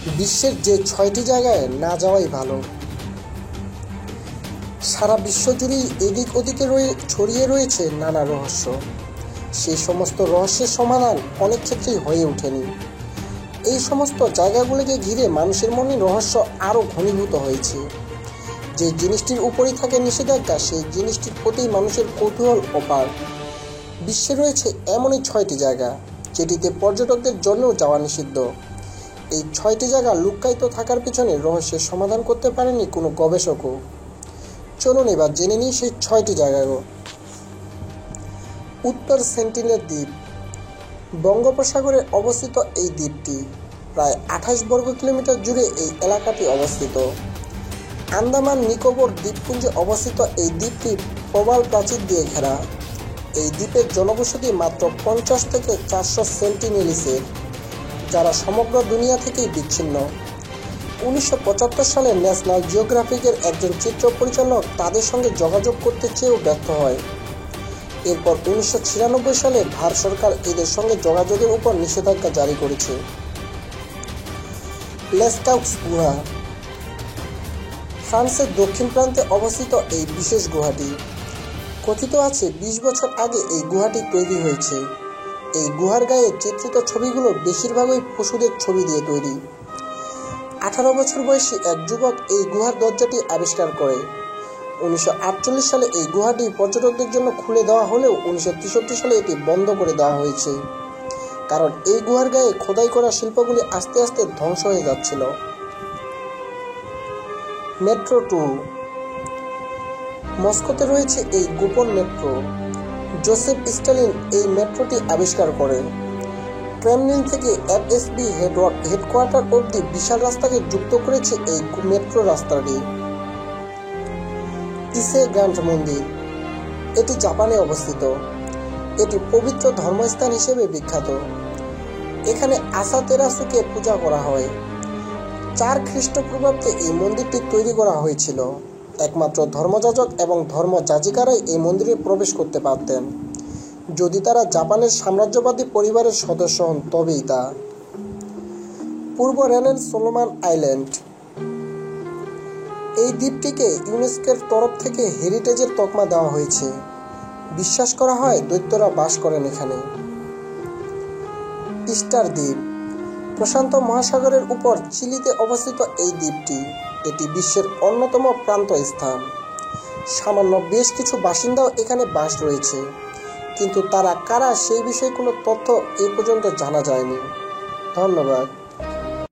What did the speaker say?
বিশ্বের যে 6টি জায়গায় না যাওয়াই ভালো। সারা বিশ্ব জুড়েই এদিক ওদিকে ছড়িয়ে রয়েছে নানা রহস্য। সেই সমস্ত রহস্যের সমাধান অনেক ক্ষেত্রেই হয়ে ওঠেনি। এই সমস্ত জায়গাগুলোকে ঘিরে মানুষের মনে রহস্য আরও ঘনীভূত হয়েছে। যে জিনিসটির উপরই থাকে নিষেধাজ্ঞা, সেই জিনিসটির প্রতি মানুষের কৌতূহল অপার। বিশ্বে রয়েছে এমনই 6টি জায়গা যেটিতে পর্যটকদের জন্যও যাওয়া নিষিদ্ধ। এই 6টি জায়গা লুক্কায়িত থাকার পিছনে রহস্যের সমাধান করতে পারেনি কোনো গবেষকও। চলুন এবার জেনে নিই সেই 6টি জায়গাগুলো। উত্তর সেন্টিনেল দ্বীপ। বঙ্গোপসাগরে অবস্থিত এই দ্বীপটি প্রায় 28 বর্গ কিলোমিটার জুড়ে এই এলাকাটি অবস্থিত। আন্দামান নিকোবর দ্বীপপুঞ্জে অবস্থিত এই দ্বীপটি প্রবাল প্রাচীর দিয়ে ঘেরা। এই দ্বীপের জনবসতি মাত্র 50 থেকে 400 সেন্টিনেলিসের, যারা সমগ্র দুনিয়া থেকেই বিচ্ছিন্ন। 1975 সালে ন্যাশনাল জিওগ্রাফিকের একজন চিত্র পরিচালক তাদের সঙ্গে যোগাযোগ করতে চেয়েও ব্যর্থ হয়। এরপর 1996 সালে ভারত সরকার এদের সঙ্গে যোগাযোগের উপর নিষেধাজ্ঞা জারি করেছে। লেস্কাউস গুহা। ফ্রান্সের দক্ষিণ প্রান্তে অবস্থিত এই বিশেষ গুহাটি কথিত আছে 20 বছর আগে এই গুহাটি তৈরি হয়েছে। এই গুহার গায়ে চিত্রিত ছবিগুলো বেশিরভাগই পশুদের ছবি দিয়ে তৈরি। 18 বছর বয়সী এক যুবক এই গুহার দরজাটি আবিষ্কার করে। 1948 সালে এই গুহাটি পর্যটকদের জন্য খুলে দেওয়া হলেও 1963 সালে এটি বন্ধ করে দেওয়া হয়েছে, কারণ এই গুহার গায়ে খোদাই করা শিল্পগুলি আস্তে আস্তে ধ্বংস হয়ে যাচ্ছিল। মেট্রো 2। মস্কোতে রয়েছে এই গোপন মেট্রো। জোসেফ স্টালিন এই মেট্রোটি আবিষ্কার করেন। ক্রেমলিন থেকে এফএসবি হেডকোয়ার্টার অবধি বিশাল রাস্তাকে যুক্ত করেছে এই মেট্রো রাস্তাটি। ইসে গ্র্যান্ড মন্দির। এটি জাপানে অবস্থিত। এটি পবিত্র ধর্মস্থান হিসেবে বিখ্যাত। এখানে আসাতেরাসুকে পূজা করা হয়। 4 খ্রিস্টপূর্বাব্দে এই মন্দিরটি তৈরি করা হয়েছিল। একমাত্র ধর্মযাজক এবং ধর্মযাজিকারাই এই মন্দিরে প্রবেশ করতে পারতেন। যদি তারা জাপানের সাম্রাজ্যবাদী পরিবারের সদস্য হন তবেই তা। পূর্ব রেনের সোলোমন আইল্যান্ড। এই দ্বীপটিকে ইউনেস্কোর তরফ থেকে হেরিটেজের তকমা দেওয়া হয়েছে। বিশ্বাস করা হয় দৈত্যরা বাস করেন এখানে। ইস্টার দ্বীপ। প্রশান্ত মহাসাগরের উপর চিলিতে অবস্থিত এই দ্বীপটি, এটি বিশ্বের অন্যতম প্রান্ত স্থান। সামান্য বেশ কিছু বাসিন্দাও এখানে বাস রয়েছে, কিন্তু তারা কারা সেই বিষয়ে কোনো তথ্য এ পর্যন্ত জানা যায়নি। ধন্যবাদ।